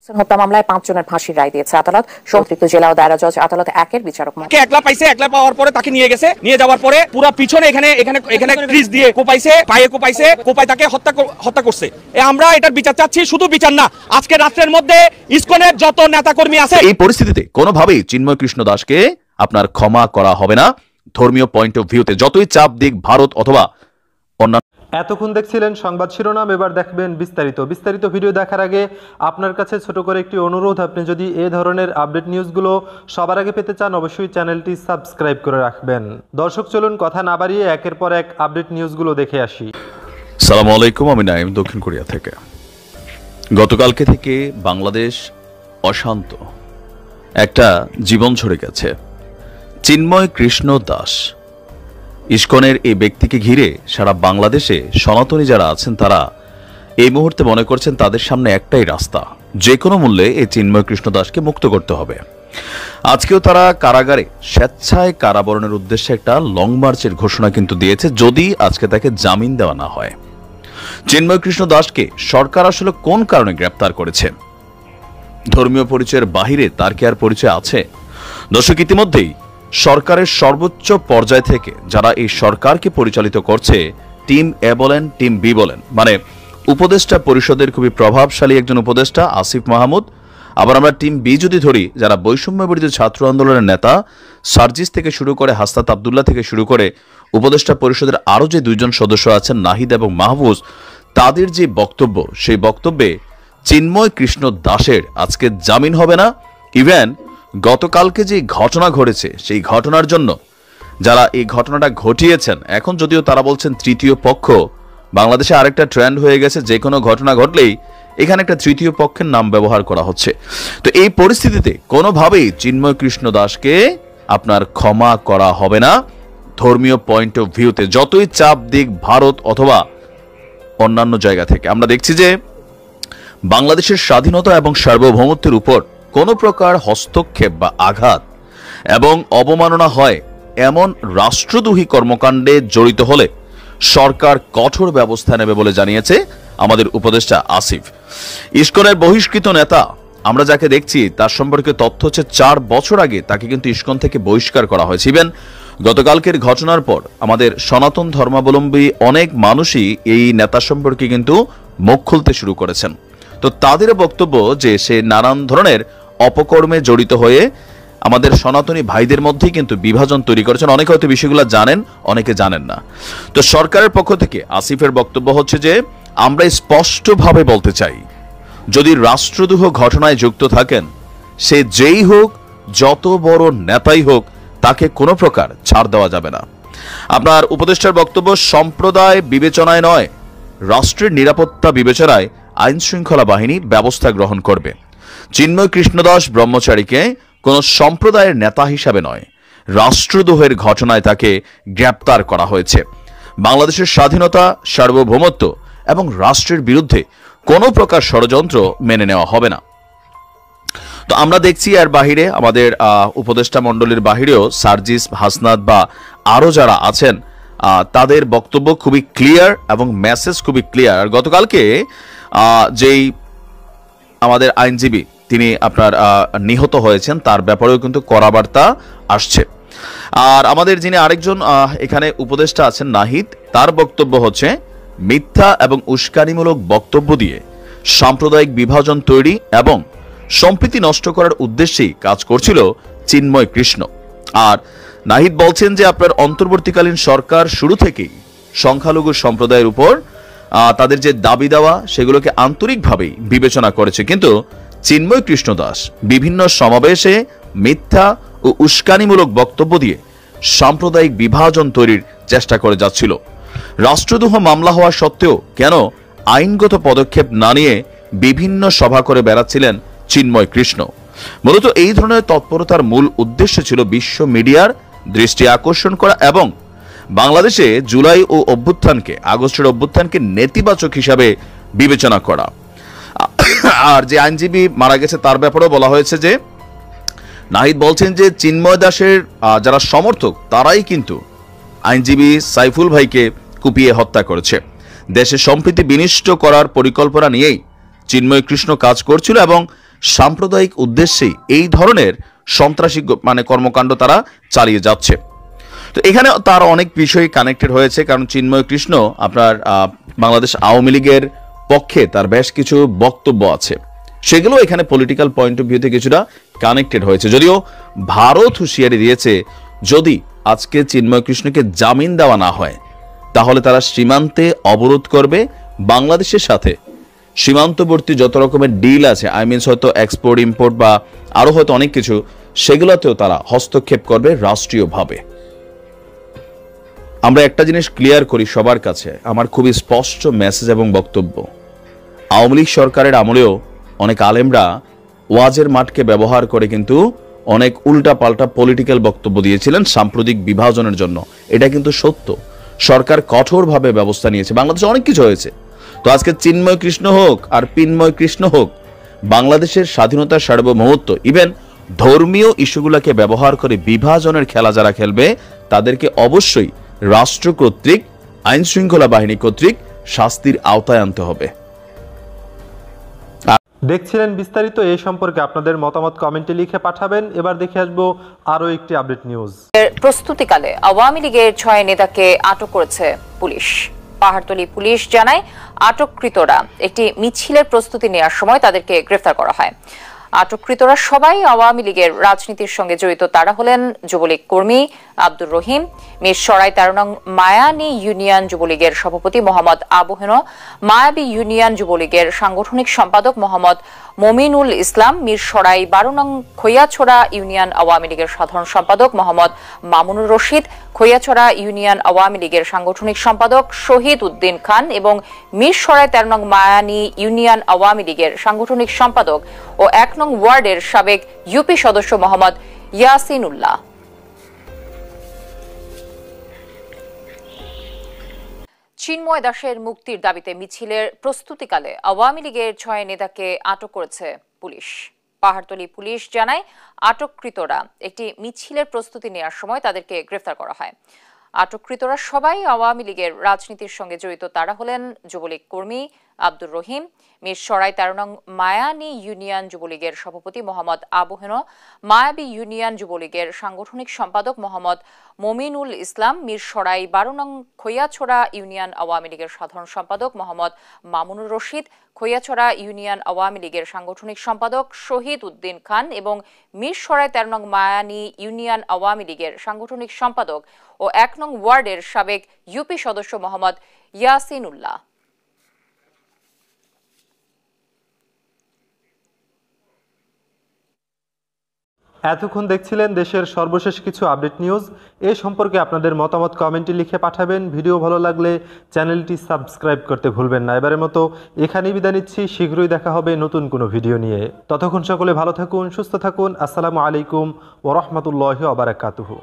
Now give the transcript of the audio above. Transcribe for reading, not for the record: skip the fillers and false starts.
হত্যা মামলায় 5 জনের ফাঁসির রায় দিয়েছে আদালত। সম্পৃক্ত জেলা ও দায়রা জজ আদালত 1-এর বিচারক একলা পাইছে, একলা পাওয়ার পরে তাকে নিয়ে গেছে, নিয়ে যাওয়ার পরে পুরো পিছনে এখানে ক্রিজ দিয়ে কোপাইছে, পায়ে কোপাই তাকে হত্যা করছে। আমরা এটার বিচার চাচ্ছি, শুধু বিচার না, আজকে রাত্রের মধ্যে ইসকনের যত নেতাকর্মী আছে। এই পরিস্থিতিতে কোনোভাবেই চিন্ময় কৃষ্ণ দাসকে আপনার ক্ষমা করা হবে না। ধর্মীয় পয়েন্ট অফ ভিউতে যতই চাপ দিক ভারত অথবা অন্যান্য। এতক্ষণ দেখছিলেন সংবাদ শিরোনাম, এবার দেখবেন বিস্তারিত ভিডিও দেখার আগে আপনার কাছে ছোট করে একটি অনুরোধ, আপনি যদি এই ধরনের আপডেট নিউজগুলো সবার আগে পেতে চান অবশ্যই চ্যানেলটি সাবস্ক্রাইব করে রাখবেন। দর্শক চলুন কথা না বাড়িয়ে একের পর এক আপডেট নিউজগুলো দেখে আসি। আসসালামু আলাইকুম, আমি নাইম দক্ষিণ কোরিয়া থেকে। গতকালকে থেকে বাংলাদেশ অশান্ত একটা জীবন ঝরে গেছে। চিন্ময় কৃষ্ণ দাস ইসকনের এই ব্যক্তিকে ঘিরে সারা বাংলাদেশে সনাতনী যারা আছেন তারা এই মুহূর্তে মনে করছেন তাদের সামনে একটাই রাস্তা, যে কোনো মূল্যে এই চিন্ময় কৃষ্ণ দাসকে মুক্ত করতে হবে। আজকেও তারা কারাগারে স্বেচ্ছায় কারাবরণের উদ্দেশ্যে একটা লং মার্চের ঘোষণা কিন্তু দিয়েছে, যদি আজকে তাকে জামিন দেওয়া না হয়। চিন্ময় কৃষ্ণ দাসকে সরকার আসলে কোন কারণে গ্রেপ্তার করেছে? ধর্মীয় পরিচয়ের বাহিরে তার কি আর পরিচয় আছে? দর্শক, ইতিমধ্যেই সরকারের সর্বোচ্চ পর্যায় থেকে যারা এই সরকারকে পরিচালিত করছে, টিম এ বলেন টিম বি বলেন, মানে উপদেষ্টা পরিষদের খুবই প্রভাবশালী একজন উপদেষ্টা আসিফ মাহমুদ, আবার আমরা টিম বি যদি ধরি, যারা বৈষম্য বিরোধী ছাত্র আন্দোলনের নেতা সার্জিস থেকে শুরু করে হাসনাত আবদুল্লাহ থেকে শুরু করে উপদেষ্টা পরিষদের আরও যে 2 জন সদস্য আছেন নাহিদ এবং মাহফুজ, তাদের যে বক্তব্য, সেই বক্তব্যে চিন্ময় কৃষ্ণ দাসের আজকে জামিন হবে না। ইভেন গতকালকে যে ঘটনা ঘটেছে, সেই ঘটনার জন্য যারা এই ঘটনাটা ঘটিয়েছেন, এখন যদিও তারা বলছেন তৃতীয় পক্ষ, বাংলাদেশে আরেকটা ট্রেন্ড হয়ে গেছে, যে কোনো ঘটনা ঘটলেই এখানে একটা তৃতীয় পক্ষের নাম ব্যবহার করা হচ্ছে। তো এই পরিস্থিতিতে কোনোভাবেই চিন্ময় কৃষ্ণ দাসকে আপনার ক্ষমা করা হবে না। ধর্মীয় পয়েন্ট অফ ভিউতে যতই চাপ দিক ভারত অথবা অন্যান্য জায়গা থেকে, আমরা দেখছি যে বাংলাদেশের স্বাধীনতা এবং সার্বভৌমত্বের উপর কোনো প্রকার হস্তক্ষেপ বা আঘাত এবং অবমাননা হয় এমন রাষ্ট্রদ্রোহী কর্মকাণ্ডে জড়িত হলে সরকার কঠোর ব্যবস্থা নেবে বলে জানিয়েছে আমাদের উপদেষ্টা আসিফ। ইসকনের বহিষ্কৃত নেতা আমরা যাকে দেখছি, তার সম্পর্কে তথ্য হচ্ছে 4 বছর আগে তাকে কিন্তু ইসকন থেকে বহিষ্কার করা হয়েছে। ইভেন গতকালকের ঘটনার পর আমাদের সনাতন ধর্মাবলম্বী অনেক মানুষই এই নেতা সম্পর্কে কিন্তু মুখ খুলতে শুরু করেছেন। তো তাদের বক্তব্য যে সে নানান ধরনের অপকর্মে জড়িত হয়ে আমাদের সনাতনী ভাইদের মধ্যেই কিন্তু বিভাজন তৈরি করেছেন। অনেকে হয়তো বিষয়গুলো জানেন, অনেকে জানেন না। তো সরকারের পক্ষ থেকে আসিফের বক্তব্য হচ্ছে যে আমরা স্পষ্টভাবে বলতে চাই, যদি রাষ্ট্রদ্রোহ ঘটনায় যুক্ত থাকেন, সে যেই হোক, যত বড় নেতাই হোক, তাকে কোনো প্রকার ছাড় দেওয়া যাবে না। আপনার উপদেষ্টার বক্তব্য সম্প্রদায় বিবেচনায় নয়, রাষ্ট্রের নিরাপত্তা বিবেচনায় আইন শৃঙ্খলা বাহিনী ব্যবস্থা গ্রহণ করবে। চিন্ময় কৃষ্ণ দাস ব্রহ্মচারীকে কোন সম্প্রদায়ের নেতা হিসাবে নয়, রাষ্ট্রদ্রোহের ঘটনায় তাকে গ্রেপ্তার করা হয়েছে। বাংলাদেশের স্বাধীনতা, সার্বভৌমত্ব এবং রাষ্ট্রের বিরুদ্ধে কোনো প্রকার ষড়যন্ত্র মেনে নেওয়া হবে না। তো আমরা দেখছি এর বাহিরে আমাদের উপদেষ্টা মণ্ডলীর বাহিরেও সার্জিস, হাসনাত বা আরো যারা আছেন তাদের বক্তব্য খুবই ক্লিয়ার এবং মেসেজ খুবই ক্লিয়ার। গতকালকে যেই আমাদের আইনজীবী তিনি আপনার নিহত হয়েছেন, তার ব্যাপারেও কিন্তু কড়া বার্তা আসছে। আর আমাদের যিনি আরেকজন এখানে উপদেষ্টা আছেন নাহিদ, তার বক্তব্য হচ্ছে মিথ্যা এবং উস্কানিমূলক বক্তব্য দিয়ে সাম্প্রদায়িক বিভাজন তৈরি এবং সম্প্রীতি নষ্ট করার উদ্দেশ্যেই কাজ করছিল চিন্ময় কৃষ্ণ। আর নাহিদ বলছেন যে আপনার অন্তর্বর্তীকালীন সরকার শুরু থেকেই সংখ্যালঘু সম্প্রদায়ের উপর তাদের যে দাবি দেওয়া সেগুলোকে আন্তরিকভাবেই বিবেচনা করেছে, কিন্তু চিন্ময় কৃষ্ণ দাস বিভিন্ন সমাবেশে মিথ্যা ও উস্কানিমূলক বক্তব্য দিয়ে সাম্প্রদায়িক বিভাজন তৈরির চেষ্টা করে যাচ্ছিল। রাষ্ট্রদ্রোহ মামলা হওয়া সত্ত্বেও কেন আইনগত পদক্ষেপ না নিয়ে বিভিন্ন সভা করে বেড়াচ্ছিলেন চিন্ময় কৃষ্ণ? মূলত এই ধরনের তৎপরতার মূল উদ্দেশ্য ছিল বিশ্ব মিডিয়ার দৃষ্টি আকর্ষণ করা এবং বাংলাদেশে জুলাই ও অভ্যুত্থানকে, আগস্টের অভ্যুত্থানকে নেতিবাচক হিসাবে বিবেচনা করা। আর যে আইনজীবী মারা গেছে তার ব্যাপারেও বলা হয়েছে যে নাহিদ বলছেন যে চিন্ময় দাসের যারা সমর্থক তারাই কিন্তু আইনজীবী সাইফুল ভাইকে কুপিয়ে হত্যা করেছে। দেশে সম্প্রীতি বিনষ্ট করার পরিকল্পনা নিয়েই চিন্ময় কৃষ্ণ কাজ করছিল এবং সাম্প্রদায়িক উদ্দেশ্যেই এই ধরনের সন্ত্রাসী কর্মকাণ্ড তারা চালিয়ে যাচ্ছে। তো এখানে তার অনেক বিষয় কানেক্টেড হয়েছে, কারণ চিন্ময় কৃষ্ণ আপনার বাংলাদেশ আওয়ামী লীগের পক্ষে তার বেশ কিছু বক্তব্য আছে, সেগুলো এখানে পলিটিক্যাল পয়েন্ট অফ ভিউতে কিছুটা কানেক্টেড হয়েছে। যদিও ভারত হুঁশিয়ারি দিয়েছে যদি আজকে চিন্ময় কৃষ্ণকে জামিন দেওয়া না হয় তাহলে তারা সীমান্তে অবরোধ করবে, বাংলাদেশের সাথে সীমান্তবর্তী যত রকমের ডিল আছে, হয়তো এক্সপোর্ট ইম্পোর্ট বা আরো হয়তো অনেক কিছু, সেগুলোতেও তারা হস্তক্ষেপ করবে রাষ্ট্রীয়ভাবে। আমরা একটা জিনিস ক্লিয়ার করি সবার কাছে, আমার খুবই স্পষ্ট মেসেজ এবং বক্তব্য, আওয়ামী লীগ সরকারের আমলেও অনেক আলেমরা ওয়াজের মাঠকে ব্যবহার করে কিন্তু অনেক উল্টা পাল্টা পলিটিক্যাল বক্তব্য দিয়েছিলেন সাম্প্রদায়িক বিভাজনের জন্য। এটা কিন্তু সত্য, সরকার কঠোরভাবে ব্যবস্থা নিয়েছে, বাংলাদেশে অনেক কিছু হয়েছে। তো আজকে চিন্ময় কৃষ্ণ হোক আর পিন্ময় কৃষ্ণ হোক, বাংলাদেশের স্বাধীনতার সার্বভৌমত্ব ইভেন ধর্মীয় ইস্যুগুলোকে ব্যবহার করে বিভাজনের খেলা যারা খেলবে তাদেরকে অবশ্যই রাষ্ট্র কর্তৃক, আইন শৃঙ্খলা বাহিনী কর্তৃক শাস্তির আওতায় আনতে হবে। দেখছিলেন বিস্তারিত, এই সম্পর্কে আপনাদের মতামত কমেন্টে লিখে পাঠাবেন। এবার দেখে আসবো আরো একটি আপডেট নিউজ। প্রস্তুতিকালে আওয়ামী লীগের 6 নেতাকে আটক করেছে পুলিশ। পাহাড়তলী পুলিশ জানায় আটককৃতরা একটি মিছিলের প্রস্তুতি নেওয়ার সময় তাদেরকে গ্রেফতার করা হয়। আটককৃতরা সবাই আওয়ামী লীগের রাজনীতির সঙ্গে জড়িত। তারা হলেন যুবলীগ কর্মী আব্দুর রহিম, মিরসরাই 13 নং মায়ানী ইউনিয়ন যুবলীগের সভাপতি মোহাম্মদ আবু হেনো, মায়াবী ইউনিয়ন যুবলীগের সাংগঠনিক সম্পাদক মোহাম্মদ মমিনুল ইসলাম, মিরসরাই 12 নং খৈয়াছড়া ইউনিয়ন আওয়ামী লীগের সাধারণ সম্পাদক মোহাম্মদ মামুনুর রশিদ, খৈয়াছড়া ইউনিয়ন আওয়ামী লীগের সাংগঠনিক সম্পাদক শহীদ উদ্দিন খান এবং মিরসরাই 13 নং মায়ানী ইউনিয়ন আওয়ামী লীগের সাংগঠনিক সম্পাদক ও 1 নং ওয়ার্ডের সাবেক ইউপি সদস্য মোহাম্মদ ইয়াসিন উল্লাহ। চিন্ময় দাসের মুক্তির দাবিতে মিছিলের প্রস্তুতিকালে আওয়ামী লীগের 6 নেতাকে আটক করেছে পুলিশ। পাহাড়তলী পুলিশ জানায় আটককৃতরা একটি মিছিলের প্রস্তুতি নেওয়ার সময় তাদেরকে গ্রেফতার করা হয়। আটককৃতরা সবাই আওয়ামী লীগের রাজনীতির সঙ্গে জড়িত। তারা হলেন যুবলীগ কর্মী আব্দুর রহিম, মিরসরাই 13 নং মায়ানী ইউনিয়ন যুবলীগের সভাপতি মোহাম্মদ আবু হেনো, মায়াবী ইউনিয়ন যুবলীগের সাংগঠনিক সম্পাদক মোহাম্মদ মমিনুল ইসলাম, মিরসরাই 12 নং খৈয়াছড়া ইউনিয়ন আওয়ামী লীগের সাধারণ সম্পাদক মোহাম্মদ মামুনুর রশিদ, খৈয়াছড়া ইউনিয়ন আওয়ামী লীগের সাংগঠনিক সম্পাদক শহীদ উদ্দিন খান এবং মিরসরাই 13 নং মায়ানী ইউনিয়ন আওয়ামী লীগের সাংগঠনিক সম্পাদক ও 1 নং ওয়ার্ডের সাবেক ইউপি সদস্য মোহাম্মদ ইয়াসিন উল্লাহ। এতক্ষণ দেখছিলেন দেশের সর্বশেষ কিছু আপডেট নিউজ। এ সম্পর্কে আপনাদের মতামত কমেন্টে লিখে পাঠাবেন। ভিডিও ভালো লাগলে চ্যানেলটি সাবস্ক্রাইব করতে ভুলবেন না। এবারের মতো এখানেই বিদায় নিচ্ছি, শীঘ্রই দেখা হবে নতুন কোনো ভিডিও নিয়ে। ততক্ষণ সকলে ভালো থাকুন, সুস্থ থাকুন। আসসালামু আলাইকুম ওয়া রাহমাতুল্লাহি ওয়া বারাকাতুহু।